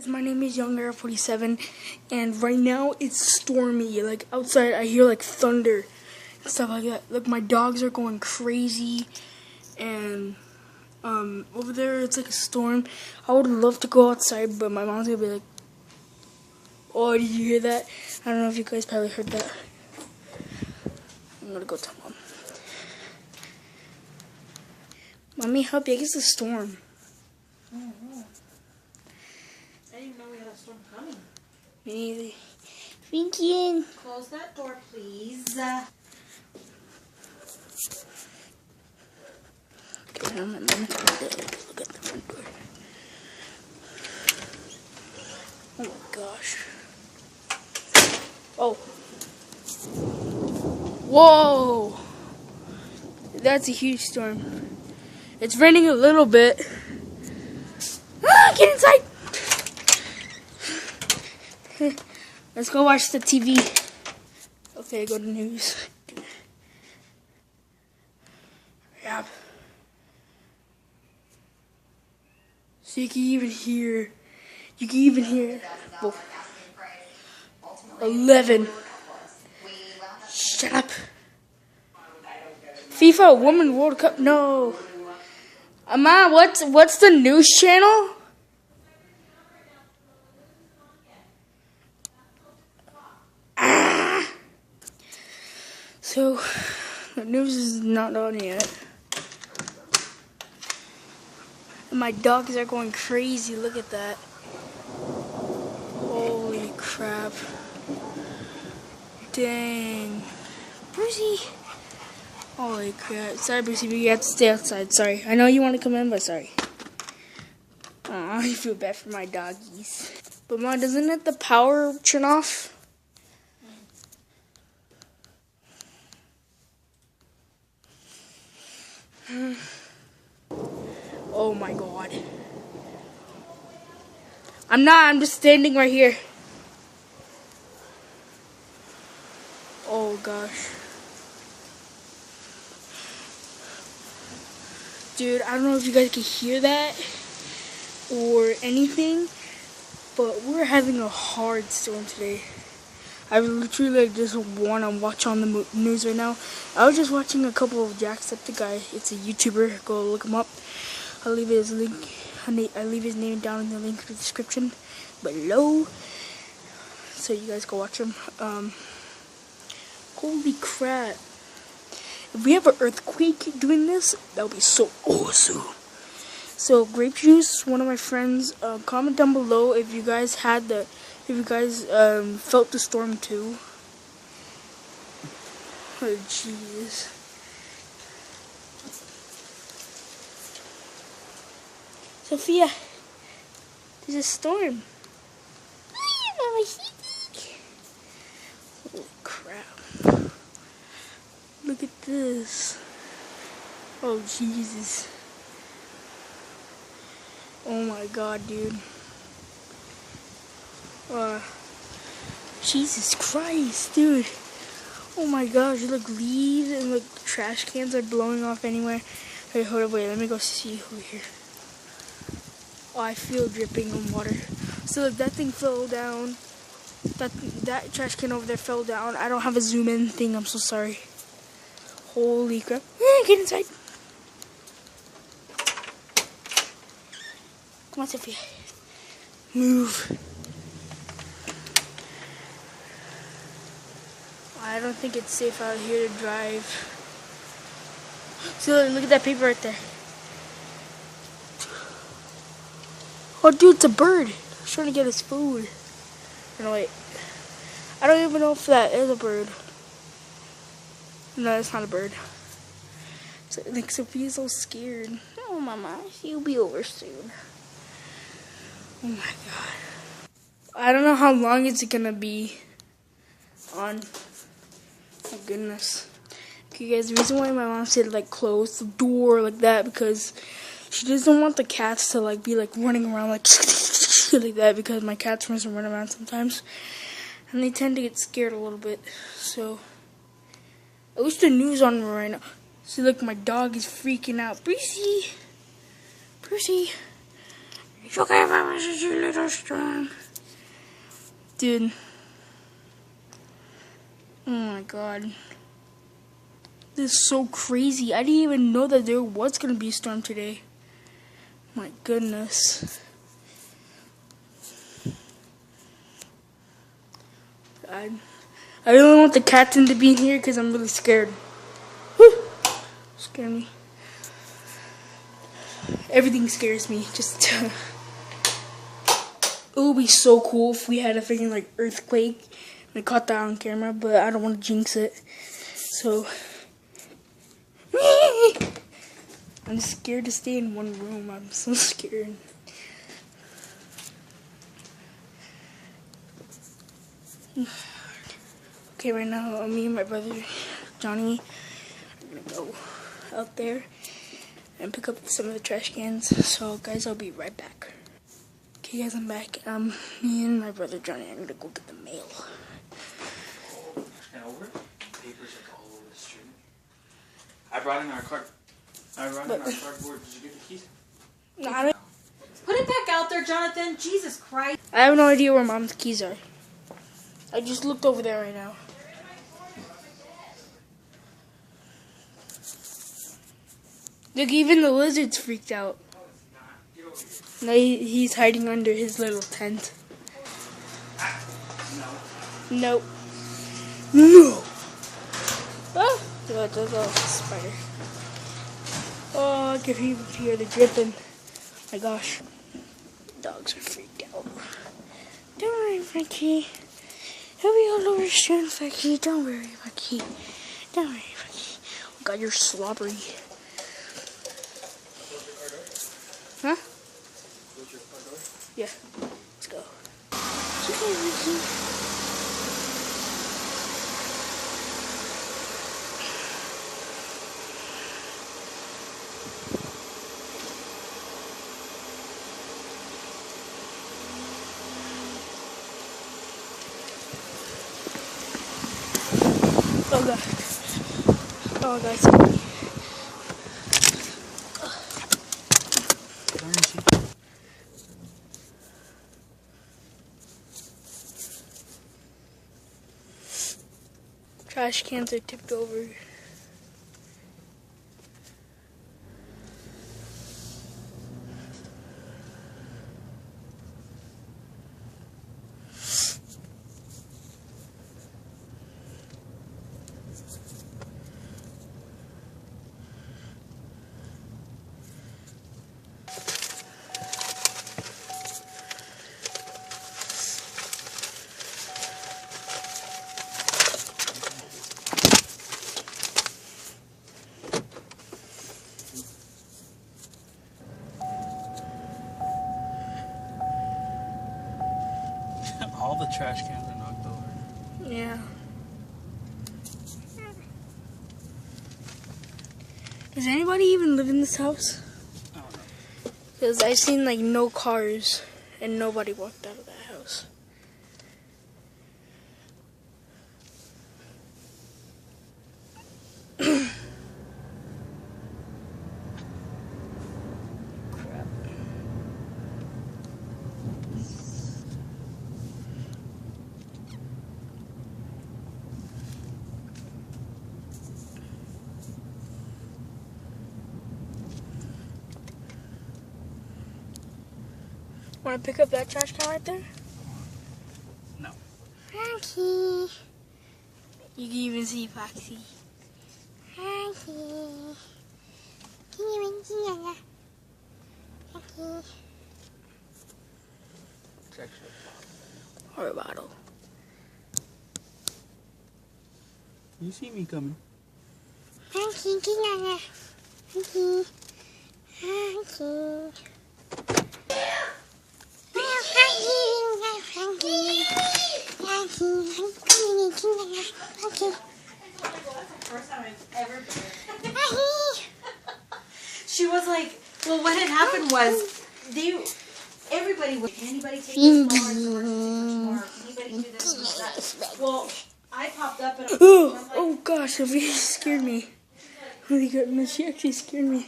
My name is Young47, and right now it's stormy. Like outside, I hear like thunder and stuff like that. Look, my dogs are going crazy, and over there it's like a storm. I would love to go outside, but my mom's gonna be like, "Oh, did you hear that?" I don't know if you guys probably heard that. I'm gonna go tell mom. Mommy, how big is the storm? I don't know. I didn't even know we had a storm coming. Me neither. Thinking. Close that door, please. Okay, I'm gonna look at the front door. Oh my gosh. Oh. Whoa. That's a huge storm. It's raining a little bit. Ah, get inside. Let's go watch the TV. Okay, go to news. Yeah. So you can even hear. Whoa. 11. Shut up. FIFA Women World Cup. No. Mom, what's the news channel? So, the news is not on yet. And my dogs are going crazy. Look at that. Holy crap. Dang. Brucey. Holy crap. Sorry, Brucey, but you have to stay outside. Sorry. I know you want to come in, but sorry. Aw, I feel bad for my doggies. But Mom, doesn't it the power turn off? Oh my god. I'm just standing right here. Oh gosh. Dude, I don't know if you guys can hear that or anything, but we're having a hard storm today. I literally just want to watch on the news right now. I was just watching a couple of Jacksepticeye. It's a YouTuber. Go look him up. I'll leave his link. I leave his name down in the link in the description below, so you guys go watch him. Holy crap! If we have an earthquake doing this, that would be so awesome. So grape juice, one of my friends. Comment down below if you guys felt the storm too. Oh jeez. Sophia, there's a storm. Holy crap. Look at this. Oh Jesus. Oh my god, dude. Jesus Christ, dude. Oh my gosh, look, leaves and look, trash cans are blowing off anywhere. Hey, hold up, wait, let me go see over here. Oh, I feel dripping on water. So look, that thing fell down. That trash can over there fell down. I don't have a zoom in thing, I'm so sorry. Holy crap. Get inside. Come on, Sophia. Move. I don't think it's safe out here to drive. So look at that paper right there. Oh, dude, it's a bird. He's trying to get his food. No, wait. I don't even know if that is a bird. No, it's not a bird. So, like, Sophia's so scared. Oh, Mama, she'll be over soon. Oh my god. I don't know how long it's gonna be on. Oh goodness. Okay guys, the reason why my mom said like close the door like that, because she doesn't want the cats to like be like running around like like that, because my cats run around sometimes and they tend to get scared a little bit. So I wish the news on right now. See, look, my dog is freaking out. Brucey, It's okay if I was just a little strong. Dude. Oh my god. This is so crazy. I didn't even know that there was going to be a storm today. My goodness. I really want the captain to be here because I'm really scared. Whew. Scare me. Everything scares me. Just it would be so cool if we had a freaking like earthquake and I caught that on camera, but I don't want to jinx it. So I'm scared to stay in one room. I'm so scared. Okay, right now, me and my brother, Johnny, are gonna go out there and pick up some of the trash cans. So, guys, I'll be right back. Okay, guys, I'm back. Me and my brother, Johnny, are gonna go get the mail. And over? Papers like all over the street. I brought in our cardboard. Did you get the keys? No, I don't. Put it back out there, Jonathan. Jesus Christ. I have no idea where Mom's keys are. I just looked over there right now. Look, even the lizard's freaked out. No, he's hiding under his little tent. No. Nope. No. Oh, there's a spider. Oh, I can even hear the dripping. My gosh. Dogs are freaked out. Don't worry, Frankie. He'll be all over soon, Frankie. Don't worry, Frankie. Don't worry, Frankie. Oh God, you're slobbery. Huh? Yeah. Let's go. It's okay, Frankie. Oh God. Oh God, sorry. Trash cans are tipped over. All the trash cans are knocked over. Yeah. Does anybody even live in this house? I don't know. Because I've seen like no cars and nobody walked out of that house. Crap. Want to pick up that trash can right there? No. Foxy. You can even see Foxy. Foxy. Can you even see Foxy? It's actually a bottle. Or a bottle. You see me coming. Foxy, Foxy. Foxy. Foxy. First time I've ever been. She was like, well, what had happened was everybody was, anybody take this more, anybody do this and that. Well, I popped up and Oh gosh, Sophia scared me. Oh my goodness, she actually scared me.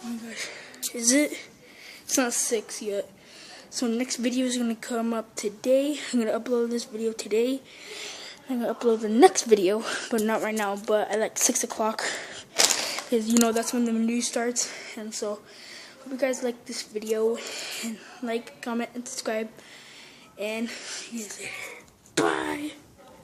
Oh my gosh. Is it It's not 6 yet. So next video is gonna come up today. I'm gonna upload this video today. I'm gonna upload the next video, but not right now, but at like 6 o'clock. Because you know that's when the news starts. And so hope you guys like this video, and like, comment, and subscribe, and see you later. Bye.